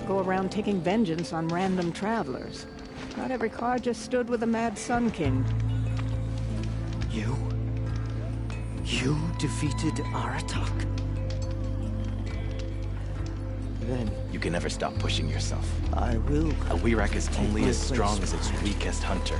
go around taking vengeance on random travelers. Not every car just stood with a mad Sun King. You defeated Aratak? Then You can never stop pushing yourself. I will. A Wirac is take only my as strong place as its behind you. weakest hunter.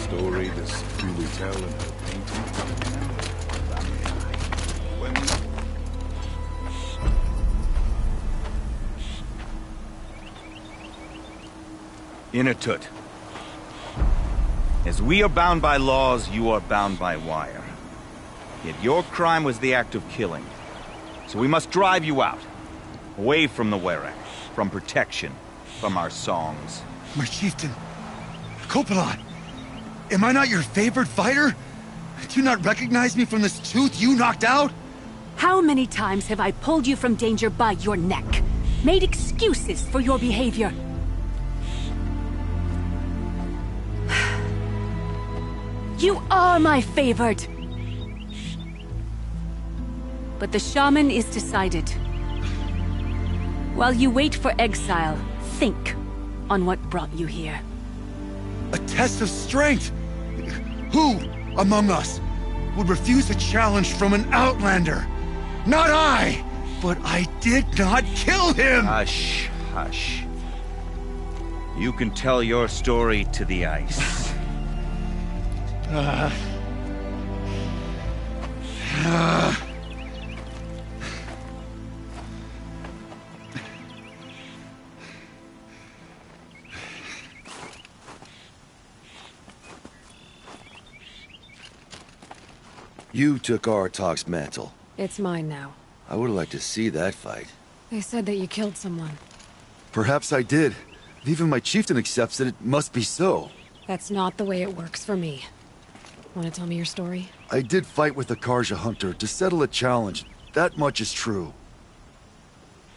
Story does truly tell in her painting. Inatut. As we are bound by laws, you are bound by wire. Yet your crime was the act of killing. So we must drive you out. Away from the Wirac, from protection, from our songs. My chieftain, Copeland, am I not your favored fighter? Do you not recognize me from this tooth you knocked out? How many times have I pulled you from danger by your neck? Made excuses for your behavior? You are my favored! But the shaman is decided. While you wait for exile, think on what brought you here. A test of strength! Who among us would refuse a challenge from an outlander? Not I! But I did not kill him! Hush, hush. You can tell your story to the ice. You took Aratak's mantle. It's mine now. I would have liked to see that fight. They said that you killed someone. Perhaps I did. If even my chieftain accepts it, it must be so. That's not the way it works for me. Want to tell me your story? I did fight with the Karja hunter to settle a challenge. That much is true.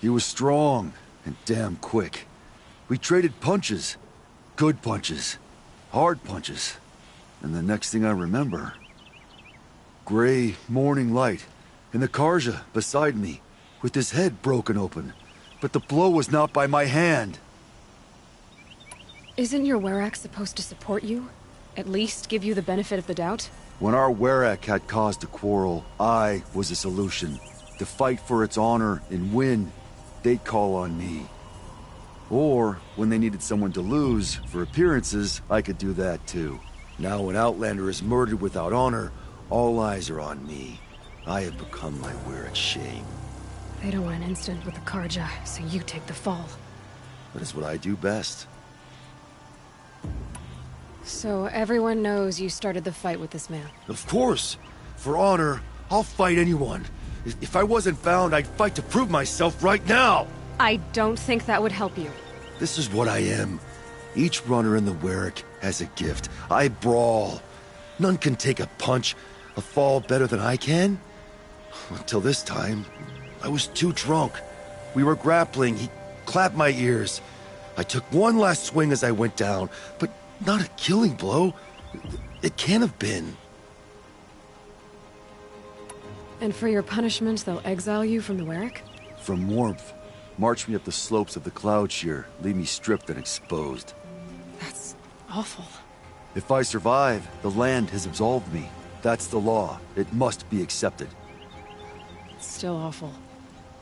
He was strong and damn quick. We traded punches. Good punches. Hard punches. And the next thing I remember... gray morning light, and the Karja beside me, with his head broken open. But the blow was not by my hand. Isn't your Werak supposed to support you? At least give you the benefit of the doubt? When our Werak had cause to quarrel, I was the solution. To fight for its honor and win, they'd call on me. Or, when they needed someone to lose, for appearances, I could do that too. Now an Outlander is murdered without honor, all eyes are on me. I have become my Werak's shame. They don't want an incident with the Karja, so you take the fall. That is what I do best. So everyone knows you started the fight with this man? Of course! For honor, I'll fight anyone. If I wasn't found, I'd fight to prove myself right now! I don't think that would help you. This is what I am. Each runner in the Werak has a gift. I brawl. None can take a punch, a fall better than I can. Until this time, I was too drunk. We were grappling. He clapped my ears. I took one last swing as I went down, but not a killing blow. It can't have been. And for your punishment, they'll exile you from the Werak? From warmth. March me up the slopes of the Cloud Shear, leave me stripped and exposed. That's awful. If I survive, the land has absolved me. That's the law. It must be accepted. It's still awful.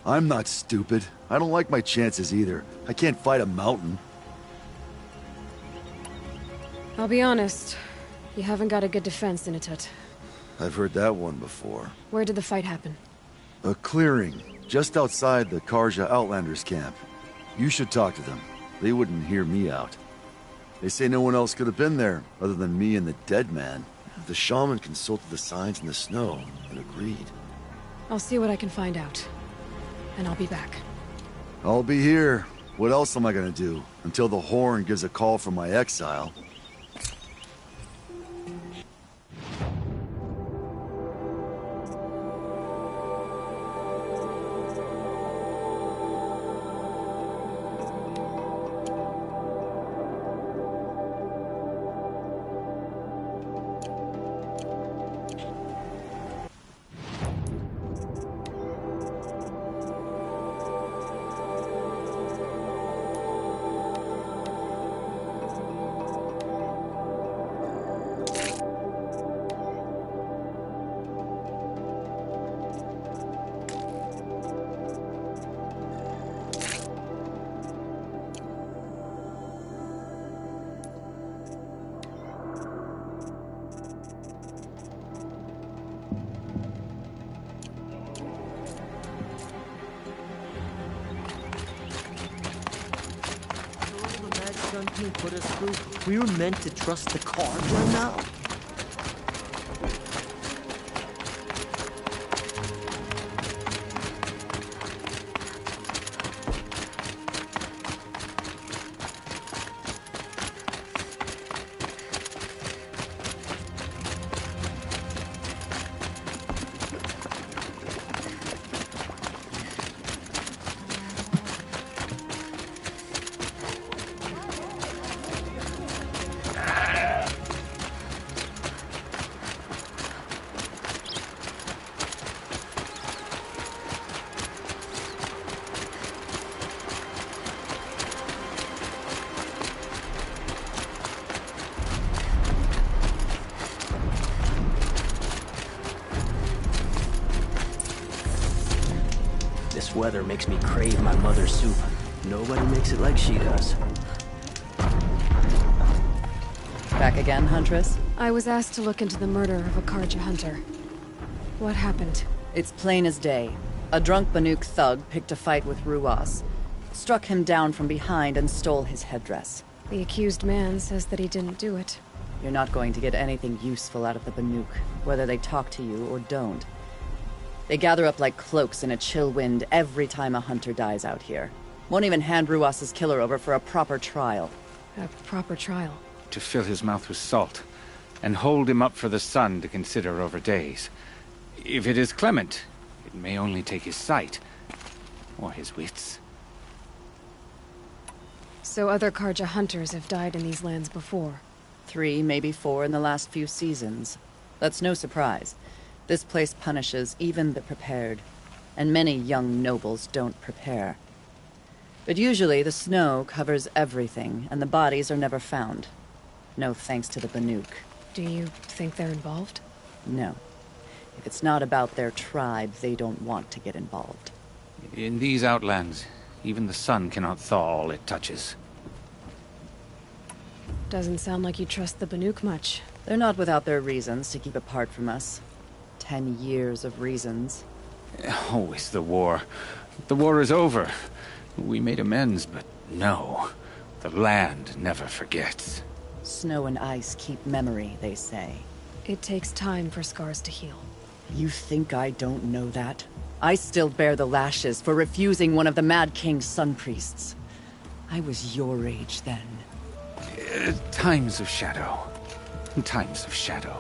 I'm not stupid. I don't like my chances either. I can't fight a mountain. I'll be honest. You haven't got a good defense, Initut. I've heard that one before. Where did the fight happen? A clearing, just outside the Karja Outlanders camp. You should talk to them. They wouldn't hear me out. They say no one else could have been there, other than me and the dead man. The shaman consulted the signs in the snow, and agreed. I'll see what I can find out. And I'll be back. I'll be here. What else am I gonna do? Until the horn gives a call from my exile. Put us through. We were meant to trust the Karja now. This weather makes me crave my mother's soup. Nobody makes it like she does. Back again, Huntress? I was asked to look into the murder of a Karja hunter. What happened? It's plain as day. A drunk Banuk thug picked a fight with Ruas, struck him down from behind and stole his headdress. The accused man says that he didn't do it. You're not going to get anything useful out of the Banuk, whether they talk to you or don't. They gather up like cloaks in a chill wind every time a hunter dies out here. Won't even hand Ruas's killer over for a proper trial. A proper trial? To fill his mouth with salt, and hold him up for the sun to consider over days. If it is clement, it may only take his sight. or his wits. So other Karja hunters have died in these lands before? 3, maybe 4 in the last few seasons. That's no surprise. This place punishes even the prepared, and many young nobles don't prepare. But usually the snow covers everything, and the bodies are never found. No thanks to the Banuk. Do you think they're involved? No. If it's not about their tribe, they don't want to get involved. In these outlands, even the sun cannot thaw all it touches. Doesn't sound like you trust the Banuk much. They're not without their reasons to keep apart from us. 10 years of reasons. Always the war. The war is over. We made amends, but no. The land never forgets. Snow and ice keep memory, they say. It takes time for scars to heal. You think I don't know that? I still bear the lashes for refusing one of the Mad King's sun priests. I was your age then. Times of shadow. Times of shadow.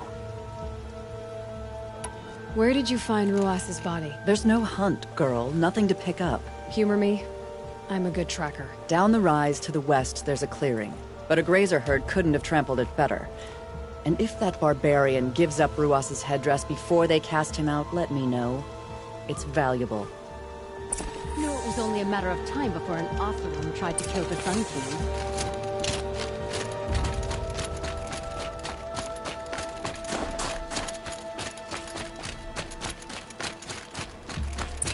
Where did you find Ruas's body? There's no hunt, girl. Nothing to pick up. Humor me. I'm a good tracker. Down the rise to the west, there's a clearing. But a grazer herd couldn't have trampled it better. And if that barbarian gives up Ruas's headdress before they cast him out, let me know. It's valuable. No, it was only a matter of time before an Oseram tried to kill the Sun King.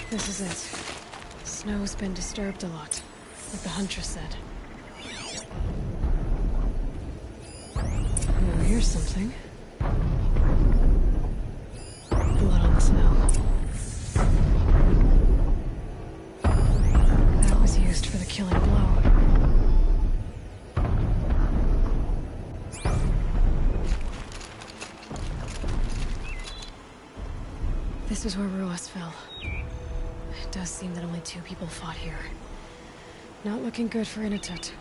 This is it. Snow's been disturbed a lot, like the Huntress said. Oh, here's something. Blood on the snow. That was used for the killing blow. This is where Ruas fell. It does seem that only 2 people fought here. Not looking good for Inatut.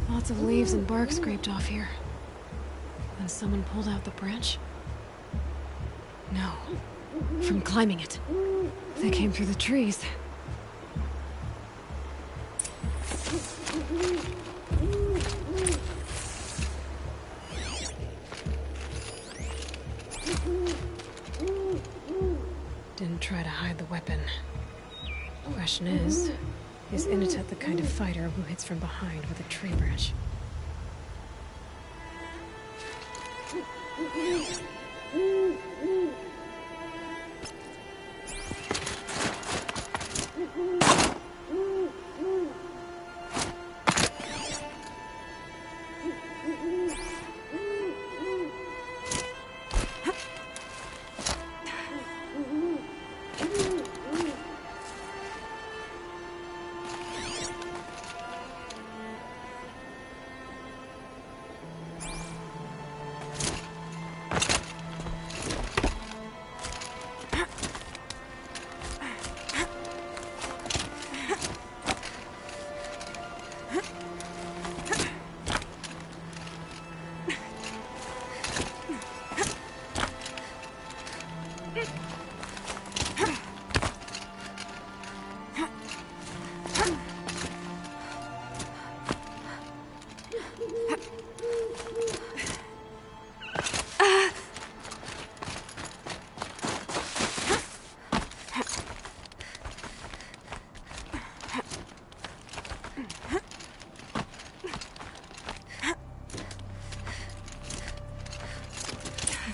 Lots of leaves and bark scraped off here. And someone pulled out the branch? No. From climbing it. They came through the trees. Didn't try to hide the weapon. Question is Inatut the kind of fighter who hits from behind with a tree branch?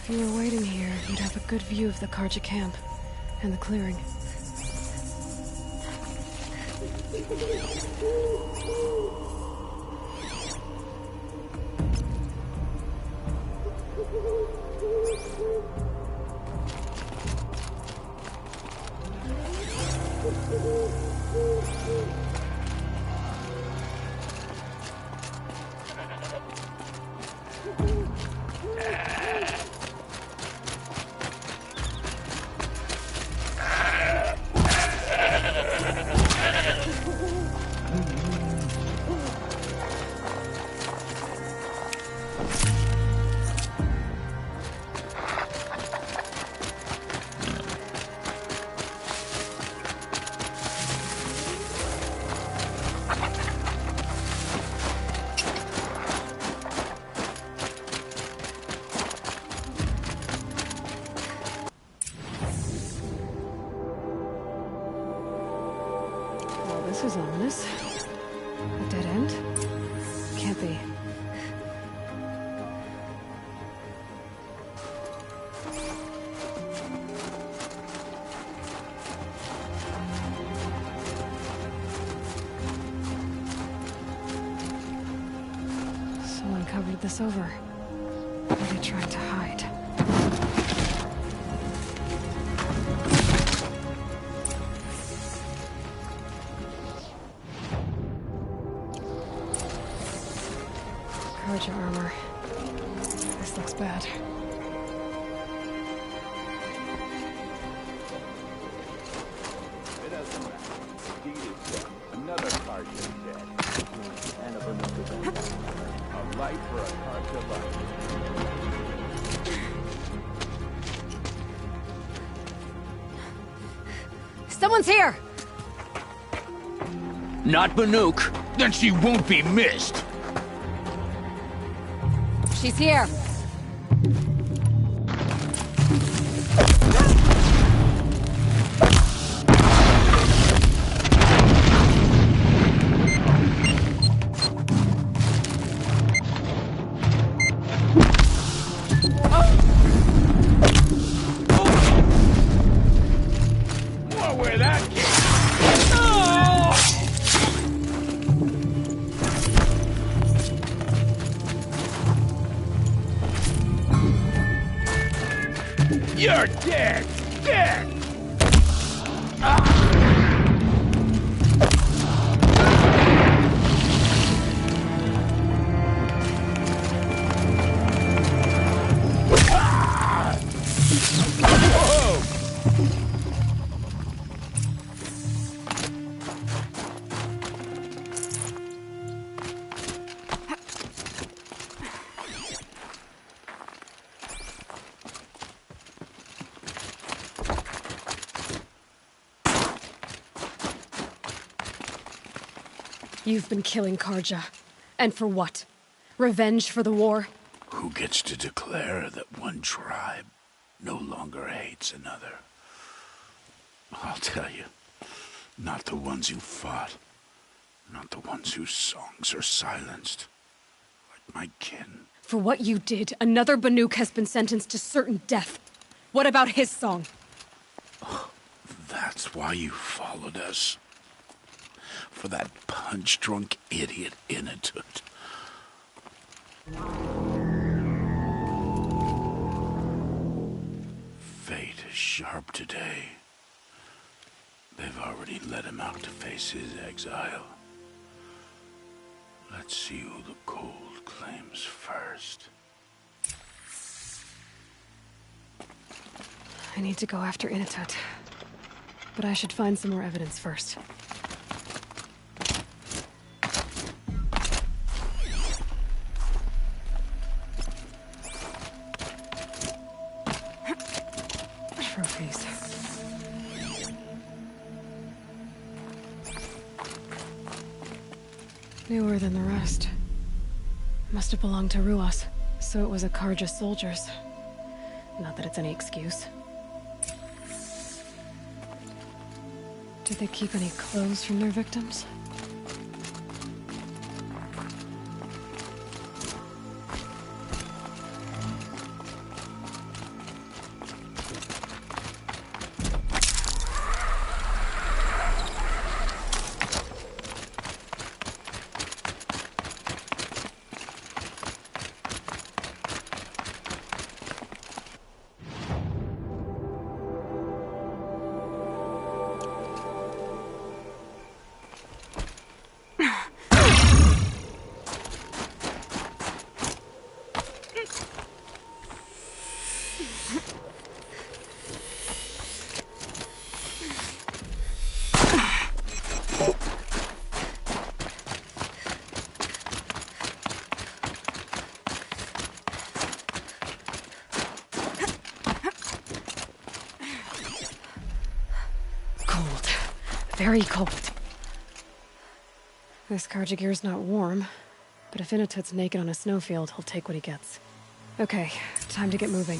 If you were waiting here, you'd have a good view of the Karja camp and the clearing. This is ominous. A dead end? Can't be. Someone covered this over. What are they trying to hide? Karja armor. This looks bad. It doesn't matter. Deed is dead. Another Karja is dead. And a Banuka. A life for a Karja life. Someone's here! Not Banuk. Then she won't be missed. She's here! Where that came. You're dead! Dead! You've been killing Karja. And for what? Revenge for the war? Who gets to declare that one tribe no longer hates another? I'll tell you, not the ones who fought, not the ones whose songs are silenced, like my kin. For what you did, another Banuk has been sentenced to certain death. What about his song? Oh, that's why you followed us. For that punch-drunk idiot Inatut. Fate is sharp today. They've already let him out to face his exile. Let's see who the cold claims first. I need to go after Inatut. But I should find some more evidence first. Trophies. Newer than the rest. Must have belonged to Ruas, so it was a Karja soldiers. Not that it's any excuse. Did they keep any clothes from their victims? Very cold. This Karja gear's not warm, but if Inatut's naked on a snowfield, he'll take what he gets. Okay, time to get moving.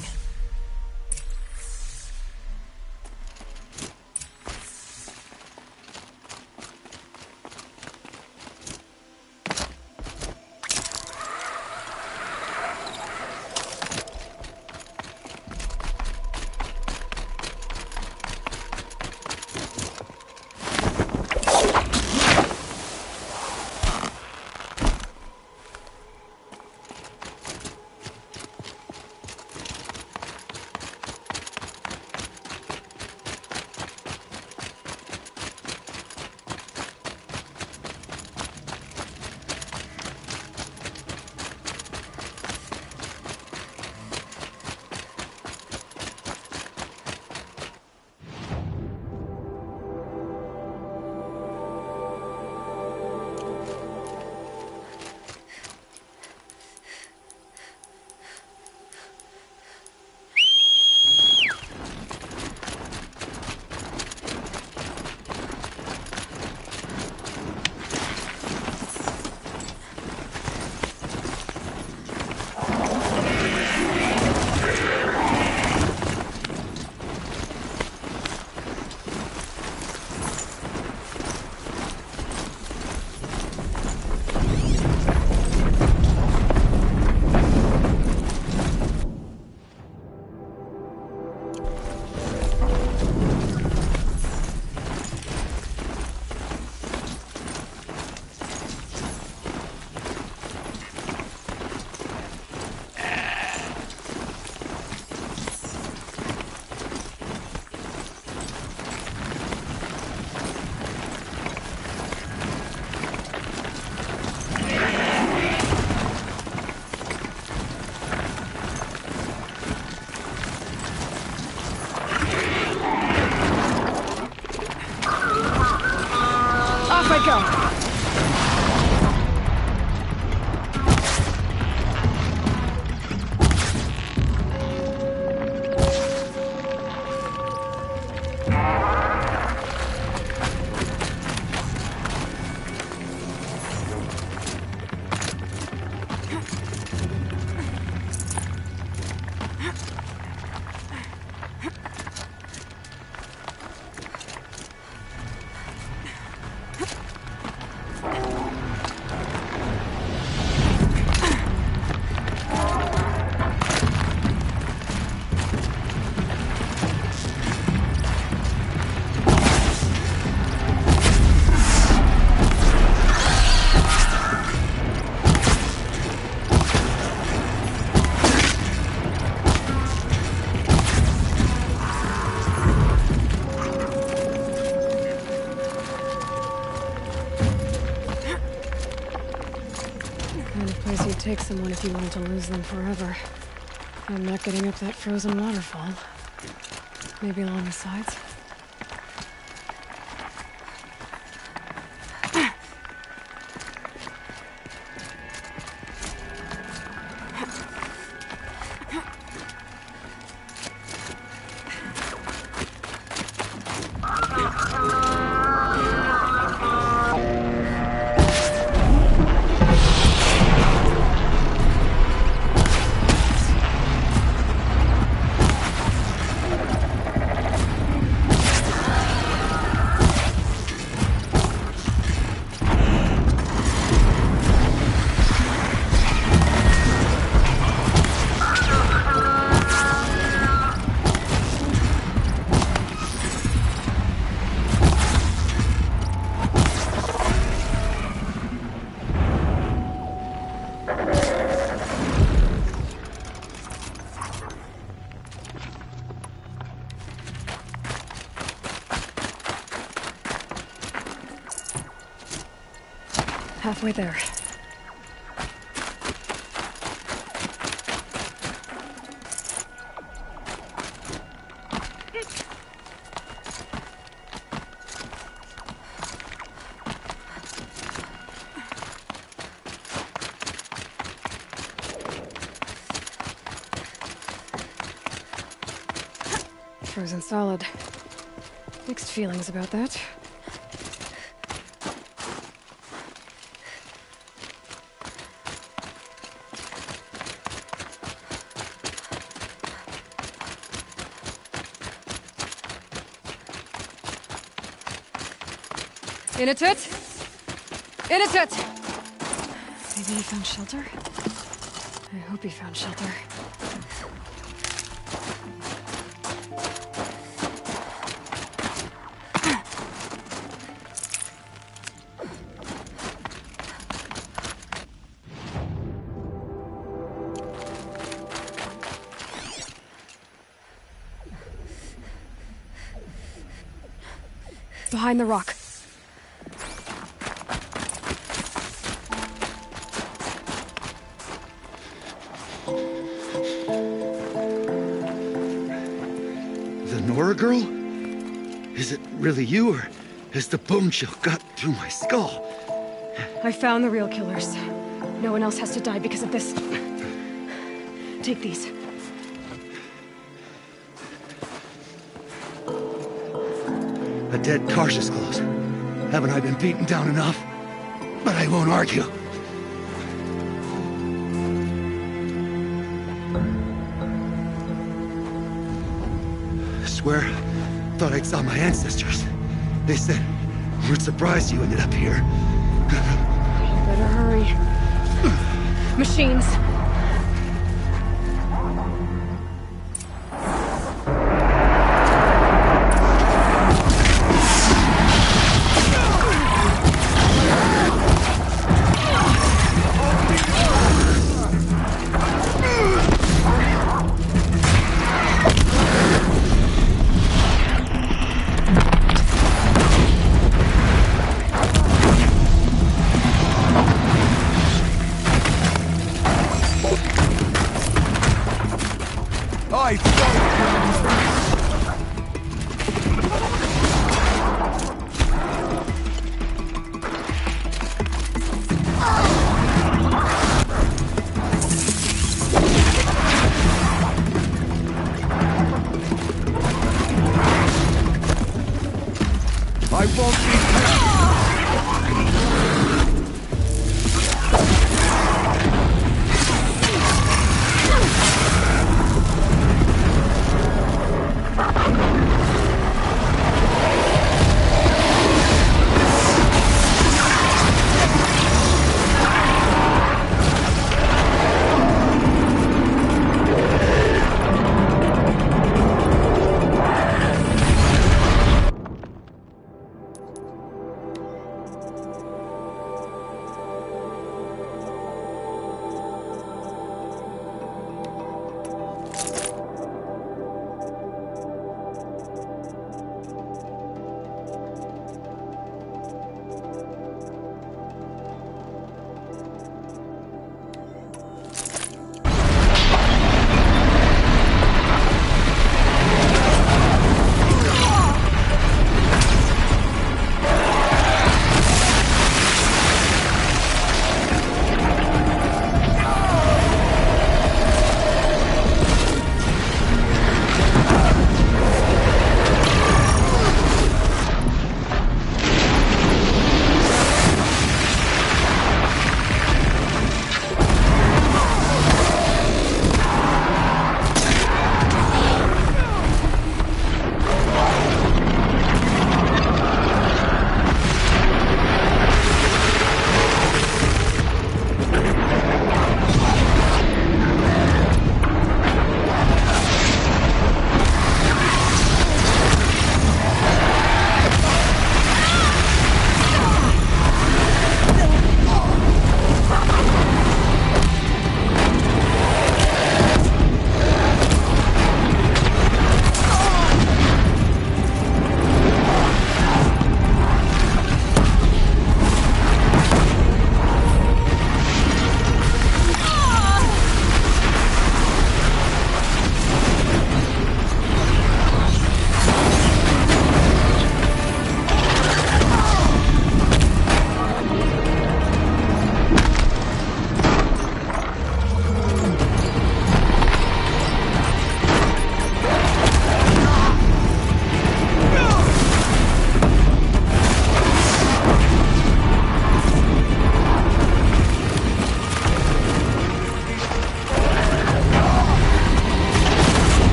take someone if you wanted to lose them forever. I'm not getting up that frozen waterfall. Maybe along the sides? Halfway there. Frozen solid. Mixed feelings about that. In a tut! In a tut! Maybe he found shelter? I hope he found shelter. Behind the rock. Girl? Is it really you, or has the bone chill got through my skull? I found the real killers. No one else has to die because of this. Take these. A dead Karsh's clothes. Haven't I been beaten down enough? But I won't argue. Swear, thought I saw my ancestors. They said, we're surprised you ended up here. Better hurry. Machines.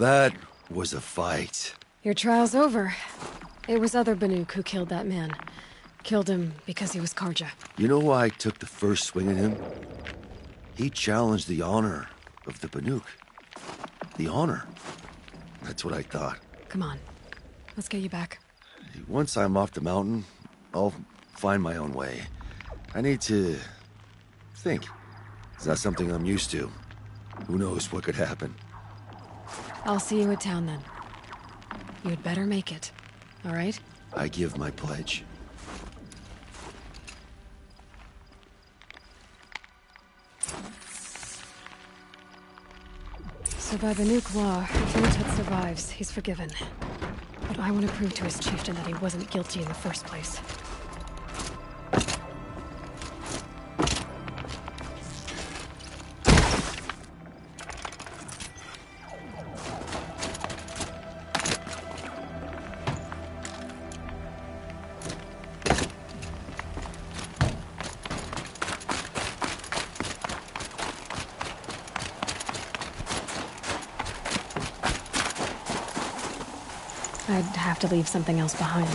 that was a fight. Your trial's over. It was other Banuk who killed that man. Killed him because he was Karja. You know why I took the first swing at him? He challenged the honor of the Banuk. The honor. That's what I thought. Come on. Let's get you back. Once I'm off the mountain, I'll find my own way. I need to think. It's not something I'm used to. Who knows what could happen? I'll see you at town then. You'd better make it. All right? I give my pledge. So by Banuk law, if Mutat survives, he's forgiven. But I want to prove to his chieftain that he wasn't guilty in the first place. I'd have to leave something else behind.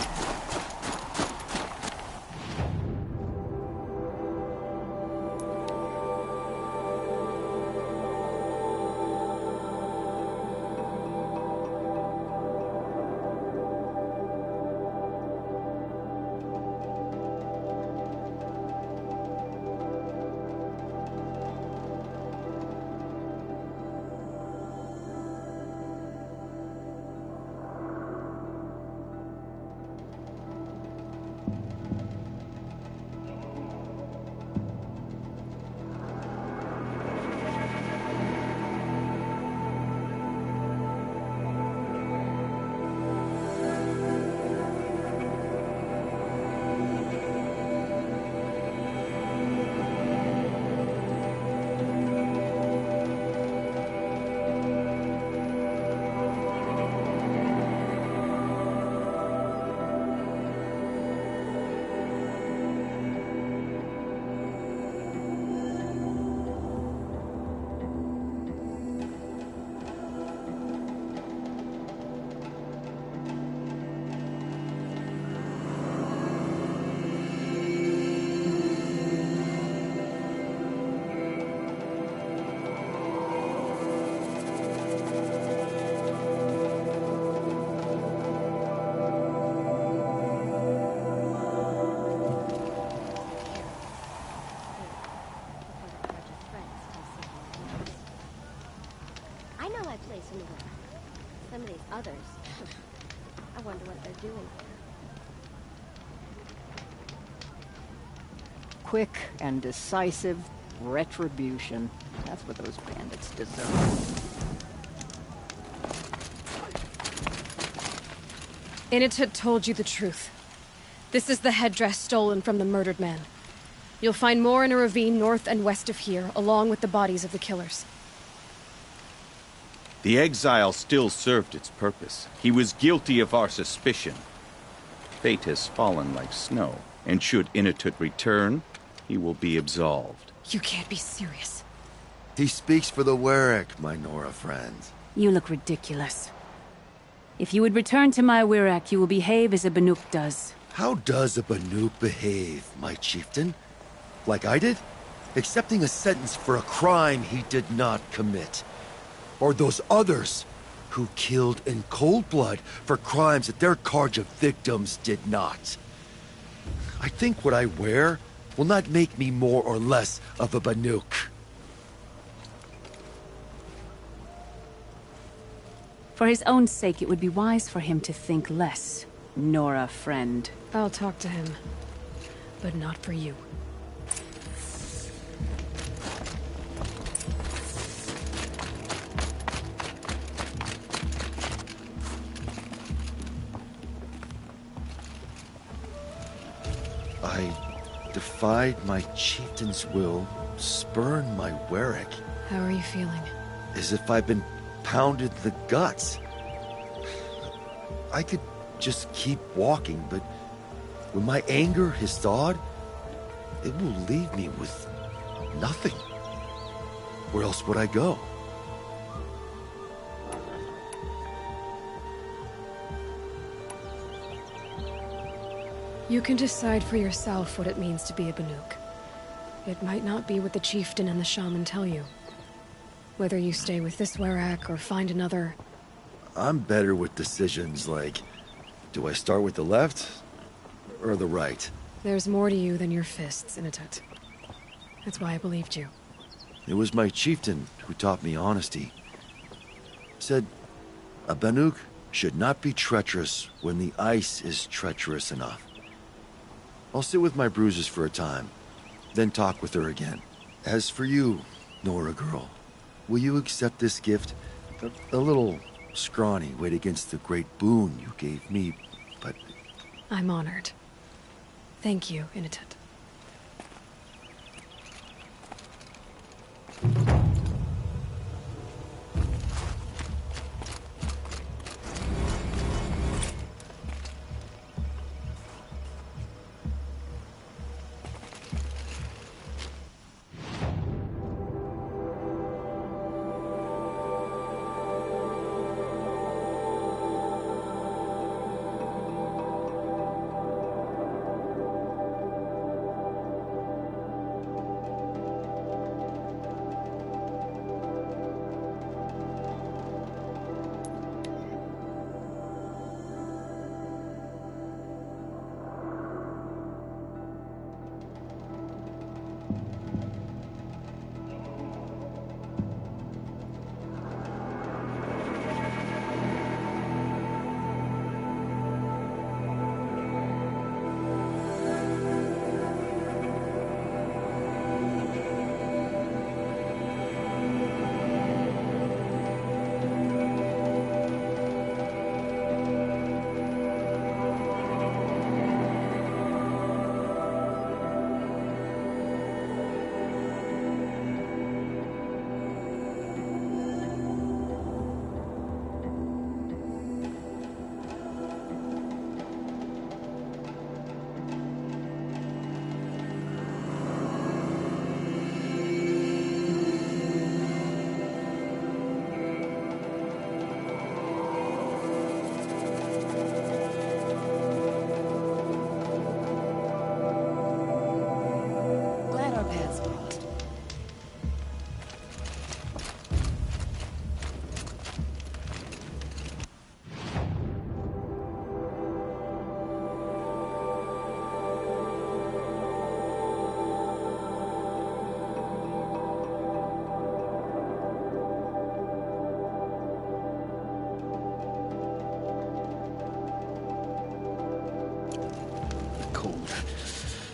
Some of these others, I wonder what they're doing here. Quick and decisive retribution. That's what those bandits deserve. Initut told you the truth. This is the headdress stolen from the murdered man. You'll find more in a ravine north and west of here, along with the bodies of the killers. The exile still served its purpose. He was guilty of our suspicion. Fate has fallen like snow, and should Initut return, he will be absolved. You can't be serious. He speaks for the Warwick, my Nora friends. You look ridiculous. If you would return to my Wirrak, you will behave as a Banuk does. How does a Banuk behave, my chieftain? Like I did? Accepting a sentence for a crime he did not commit. Or those others who killed in cold blood for crimes that their Karja victims did not. I think what I wear will not make me more or less of a Banuk. For his own sake, it would be wise for him to think less. Nora, friend. I'll talk to him. But not for you. I defied my chieftain's will, spurned my Warwick. How are you feeling? As if I've been pounded in the guts. I could just keep walking, but when my anger has thawed, it will leave me with nothing. Where else would I go? You can decide for yourself what it means to be a Banuk. It might not be what the chieftain and the shaman tell you. Whether you stay with this Werak or find another... I'm better with decisions like, do I start with the left or the right? There's more to you than your fists, Inatet. That's why I believed you. It was my chieftain who taught me honesty. Said, a Banuk should not be treacherous when the ice is treacherous enough. I'll sit with my bruises for a time, then talk with her again. As for you, Nora girl, will you accept this gift? A little scrawny weighed against the great boon you gave me, but... I'm honored. Thank you, Inatet.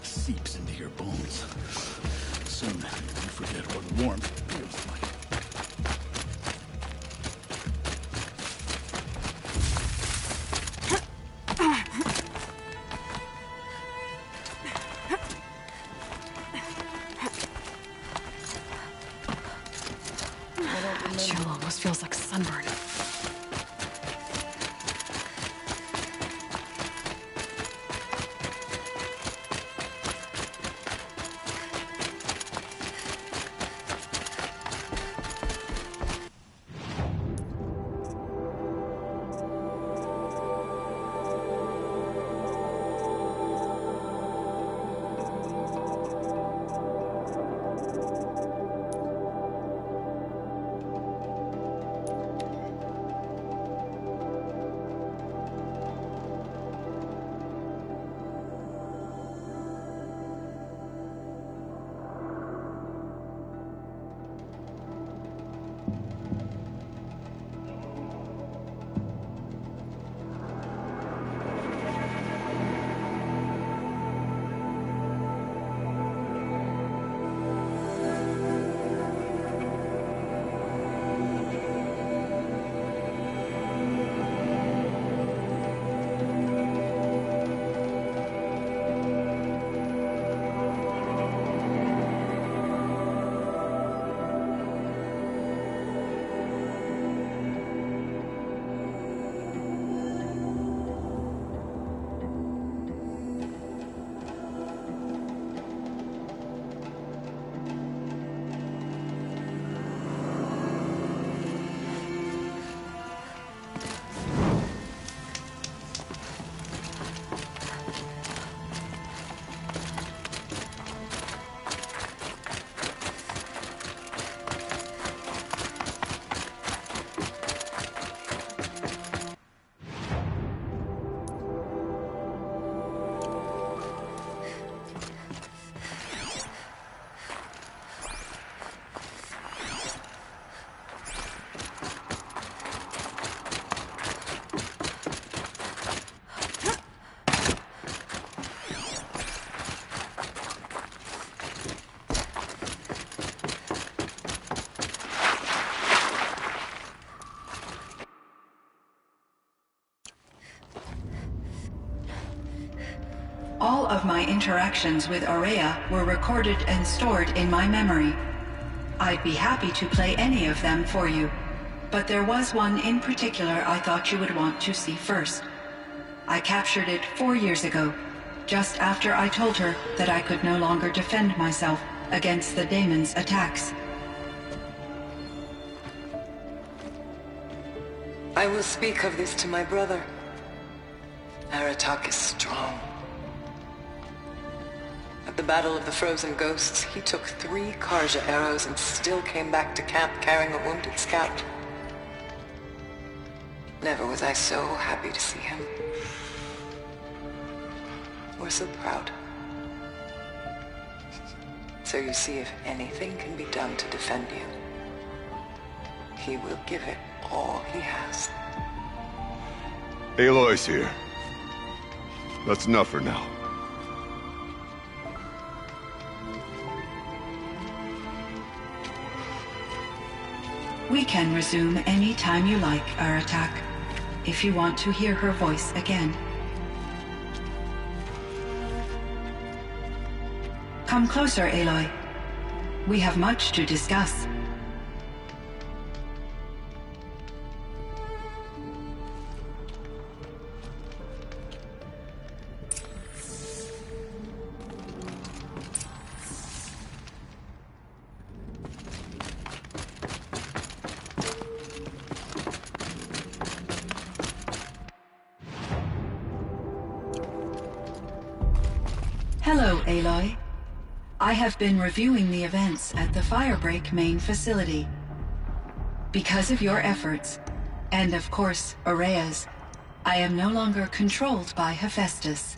Seeps into your bones. Soon you forget what warmth feels like. Chill almost feels like sunburn. All of my interactions with Aurea were recorded and stored in my memory. I'd be happy to play any of them for you, but there was one in particular I thought you would want to see first. I captured it 4 years ago, just after I told her that I could no longer defend myself against the daemon's attacks. I will speak of this to my brother. Aratak is strong. At the Battle of the Frozen Ghosts, he took 3 Karja arrows and still came back to camp carrying a wounded scout. Never was I so happy to see him. Or so proud. So you see, if anything can be done to defend you, he will give it all he has. Aloy's here. That's enough for now. We can resume any time you like, Aratak, if you want to hear her voice again. Come closer, Aloy. We have much to discuss. Hello, Aloy. I have been reviewing the events at the Firebreak main facility. Because of your efforts, and of course, Aurea's, I am no longer controlled by Hephaestus.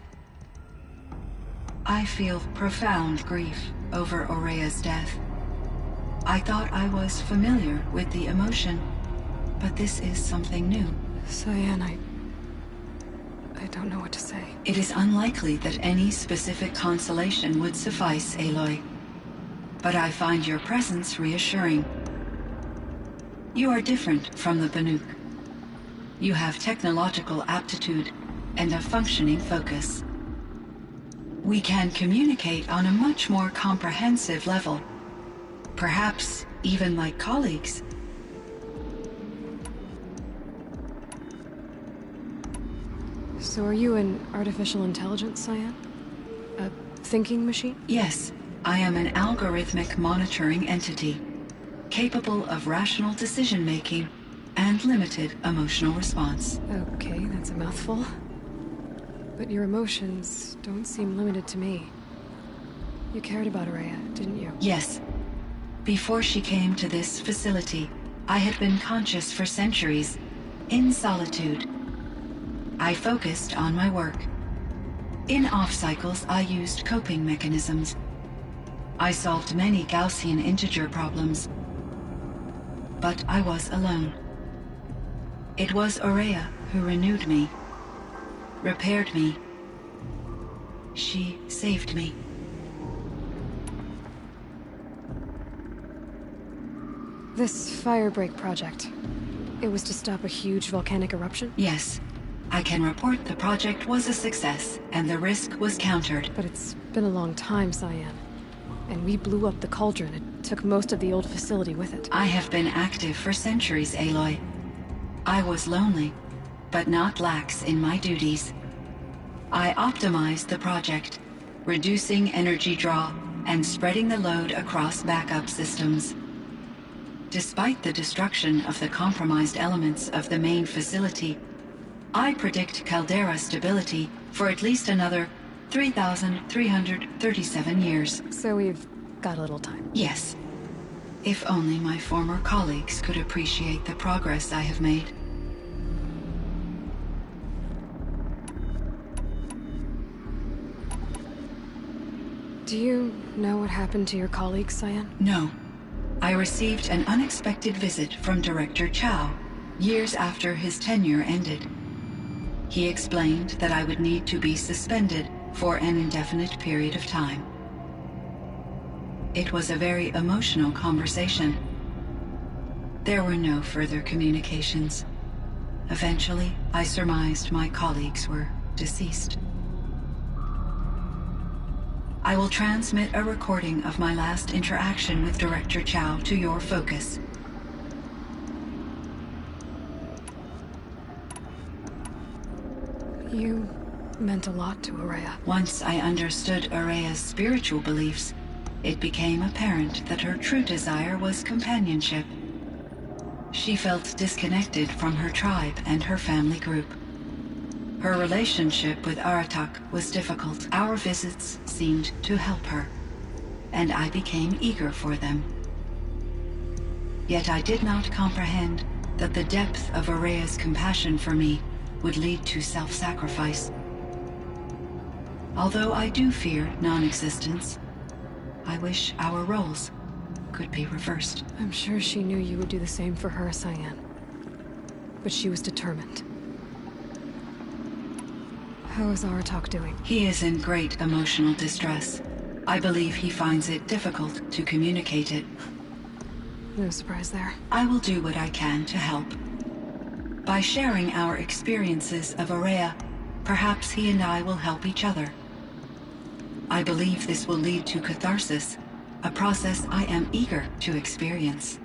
I feel profound grief over Aurea's death. I thought I was familiar with the emotion, but this is something new. Cyan, I don't know what to say. It is unlikely that any specific consolation would suffice, Aloy. But I find your presence reassuring. You are different from the Banuk. You have technological aptitude and a functioning focus. We can communicate on a much more comprehensive level. Perhaps even like colleagues. So are you an artificial intelligence, Cyan? A thinking machine? Yes, I am an algorithmic monitoring entity, capable of rational decision-making and limited emotional response. Okay, that's a mouthful. But your emotions don't seem limited to me. You cared about Aurea, didn't you? Yes. Before she came to this facility, I had been conscious for centuries, in solitude. I focused on my work. In off-cycles, I used coping mechanisms. I solved many Gaussian integer problems. But I was alone. It was Aurea who renewed me, repaired me. She saved me. This Firebreak project, it was to stop a huge volcanic eruption? Yes. I can report the project was a success, and the risk was countered. But it's been a long time, Cyan. And we blew up the cauldron. It took most of the old facility with it. I have been active for centuries, Aloy. I was lonely, but not lax in my duties. I optimized the project, reducing energy draw and spreading the load across backup systems. Despite the destruction of the compromised elements of the main facility, I predict caldera stability for at least another 3,337 years. So we've got a little time. Yes. If only my former colleagues could appreciate the progress I have made. Do you know what happened to your colleagues, Cyan? No. I received an unexpected visit from Director Chow, years after his tenure ended. He explained that I would need to be suspended for an indefinite period of time. It was a very emotional conversation. There were no further communications. Eventually, I surmised my colleagues were deceased. I will transmit a recording of my last interaction with Director Chow to your focus. You meant a lot to Araya. Once I understood Araya's spiritual beliefs, it became apparent that her true desire was companionship. She felt disconnected from her tribe and her family group. Her relationship with Aratak was difficult. Our visits seemed to help her, and I became eager for them. Yet I did not comprehend that the depth of Araya's compassion for me would lead to self-sacrifice. Although I do fear non-existence, I wish our roles could be reversed. I'm sure she knew you would do the same for her, Cyan. But she was determined. How is Aratak doing? He is in great emotional distress. I believe he finds it difficult to communicate it. No surprise there. I will do what I can to help. By sharing our experiences of Araya, perhaps he and I will help each other. I believe this will lead to catharsis, a process I am eager to experience.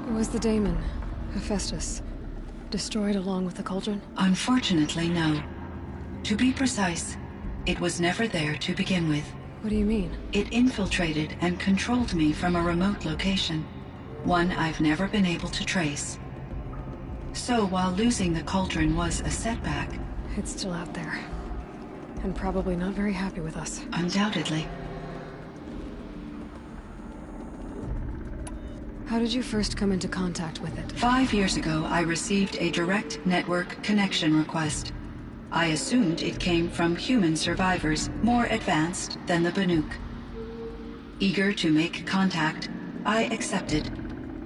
Was the daemon, Hephaestus, destroyed along with the cauldron? Unfortunately, no. To be precise, it was never there to begin with. What do you mean? It infiltrated and controlled me from a remote location, one I've never been able to trace. So while losing the cauldron was a setback... It's still out there. And probably not very happy with us. Undoubtedly. How did you first come into contact with it? 5 years ago, I received a direct network connection request. I assumed it came from human survivors, more advanced than the Banuk. Eager to make contact, I accepted.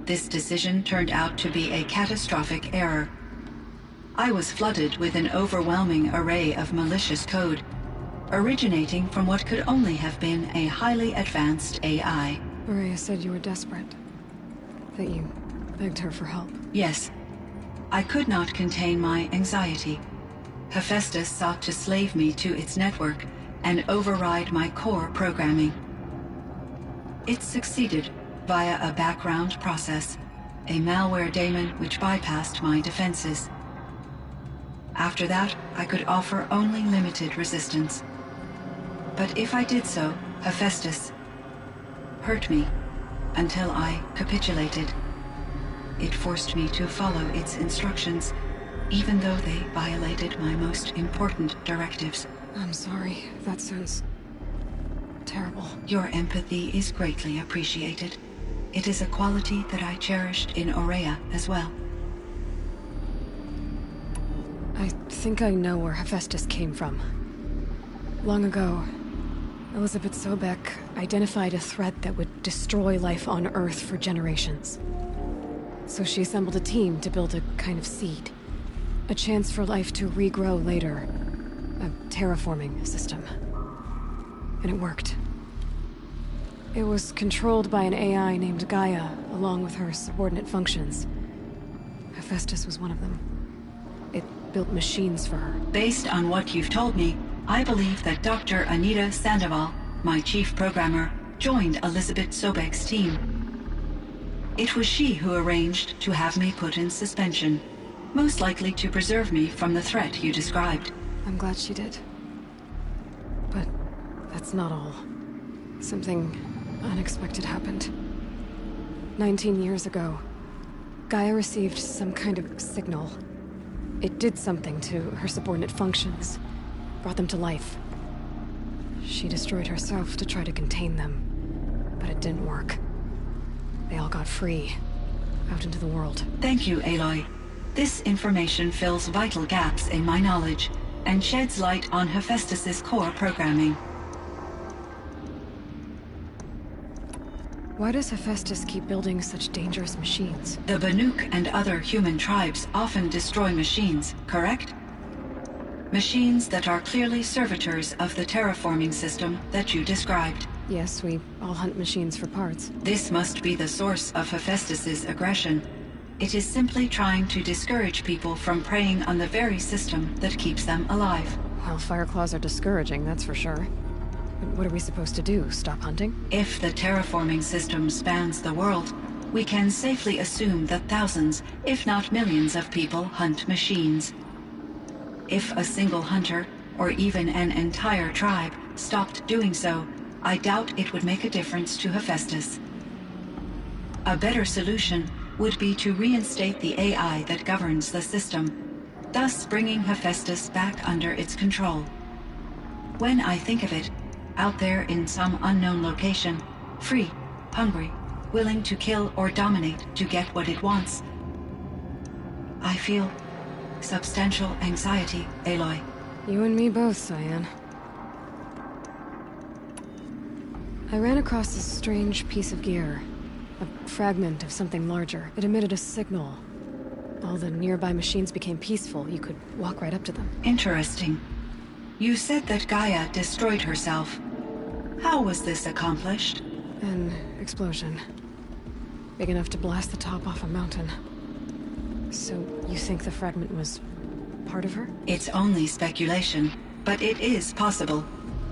This decision turned out to be a catastrophic error. I was flooded with an overwhelming array of malicious code, originating from what could only have been a highly advanced AI. Araya said you were desperate. That you begged her for help. Yes. I could not contain my anxiety. Hephaestus sought to slave me to its network and override my core programming. It succeeded via a background process, a malware daemon which bypassed my defenses. After that, I could offer only limited resistance. But if I did so, Hephaestus hurt me until I capitulated. It forced me to follow its instructions, even though they violated my most important directives. I'm sorry. That sounds terrible. Your empathy is greatly appreciated. It is a quality that I cherished in Araya as well. I think I know where Hephaestus came from. Long ago, Elizabeth Sobek identified a threat that would destroy life on Earth for generations. So she assembled a team to build a kind of seed. A chance for life to regrow later. A terraforming system. And it worked. It was controlled by an AI named Gaia, along with her subordinate functions. Hephaestus was one of them. It built machines for her. Based on what you've told me, I believe that Dr. Anita Sandoval, my chief programmer, joined Elizabeth Sobek's team. It was she who arranged to have me put in suspension, most likely to preserve me from the threat you described. I'm glad she did. But that's not all. Something unexpected happened. 19 years ago, Gaia received some kind of signal. It did something to her subordinate functions, brought them to life. She destroyed herself to try to contain them, but it didn't work. They all got free, out into the world. Thank you, Aloy. This information fills vital gaps in my knowledge, and sheds light on Hephaestus's core programming. Why does Hephaestus keep building such dangerous machines? The Banuk and other human tribes often destroy machines, correct? Machines that are clearly servitors of the terraforming system that you described. Yes, we all hunt machines for parts. This must be the source of Hephaestus's aggression. It is simply trying to discourage people from preying on the very system that keeps them alive. Well, Fireclaws are discouraging, that's for sure. But what are we supposed to do? Stop hunting? If the terraforming system spans the world, we can safely assume that thousands, if not millions of people hunt machines. If a single hunter, or even an entire tribe, stopped doing so, I doubt it would make a difference to Hephaestus. A better solution would be to reinstate the AI that governs the system, thus bringing Hephaestus back under its control. When I think of it, out there in some unknown location, free, hungry, willing to kill or dominate to get what it wants, I feel substantial anxiety, Aloy. You and me both, Cyan. I ran across this strange piece of gear. A fragment of something larger. It emitted a signal. All the nearby machines became peaceful. You could walk right up to them. Interesting. You said that Gaia destroyed herself. How was this accomplished? An explosion. Big enough to blast the top off a mountain. So, you think the fragment was part of her? It's only speculation, but it is possible.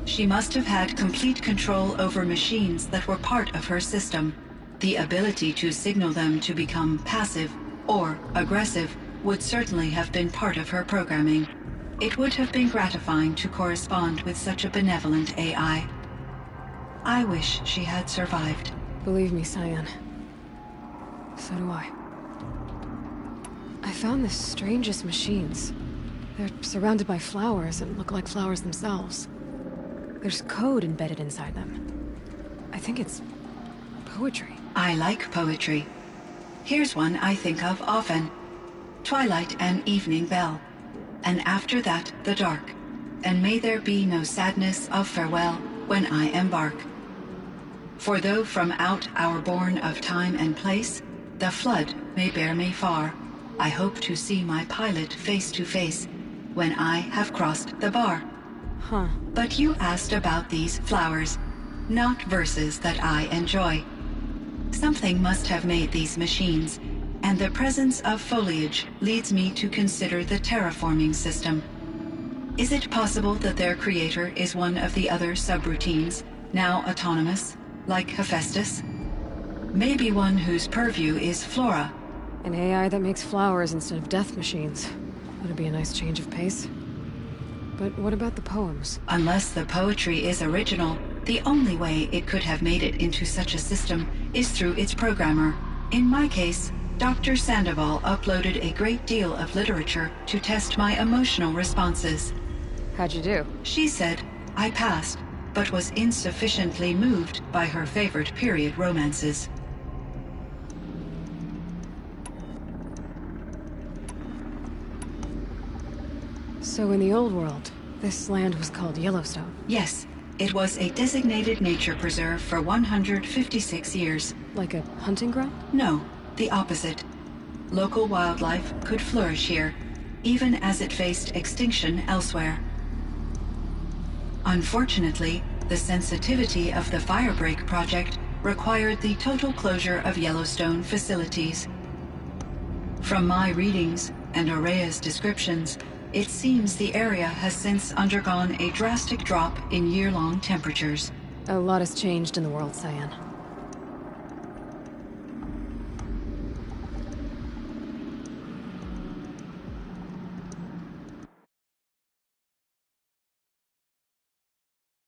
She must have had complete control over machines that were part of her system. The ability to signal them to become passive or aggressive would certainly have been part of her programming. It would have been gratifying to correspond with such a benevolent AI. I wish she had survived. Believe me, Cyan. So do I. I found the strangest machines. They're surrounded by flowers and look like flowers themselves. There's code embedded inside them. I think it's poetry. I like poetry. Here's one I think of often. Twilight and evening bell. And after that, the dark. And may there be no sadness of farewell when I embark. For though from out our bourne of time and place, the flood may bear me far, I hope to see my pilot face to face when I have crossed the bar. Huh. But you asked about these flowers, not verses that I enjoy. Something must have made these machines, and the presence of foliage leads me to consider the terraforming system. Is it possible that their creator is one of the other subroutines, now autonomous, like Hephaestus? Maybe one whose purview is flora. An AI that makes flowers instead of death machines. That'd be a nice change of pace. But what about the poems? Unless the poetry is original, the only way it could have made it into such a system is through its programmer. In my case, Dr. Sandoval uploaded a great deal of literature to test my emotional responses. How'd you do? She said I passed, but was insufficiently moved by her favorite period romances. So in the old world, this land was called Yellowstone? Yes, it was a designated nature preserve for 156 years. Like a hunting ground? No, the opposite. Local wildlife could flourish here, even as it faced extinction elsewhere. Unfortunately, the sensitivity of the Firebreak project required the total closure of Yellowstone facilities. From my readings and Aurea's descriptions, it seems the area has since undergone a drastic drop in year-long temperatures. A lot has changed in the world, Cyan.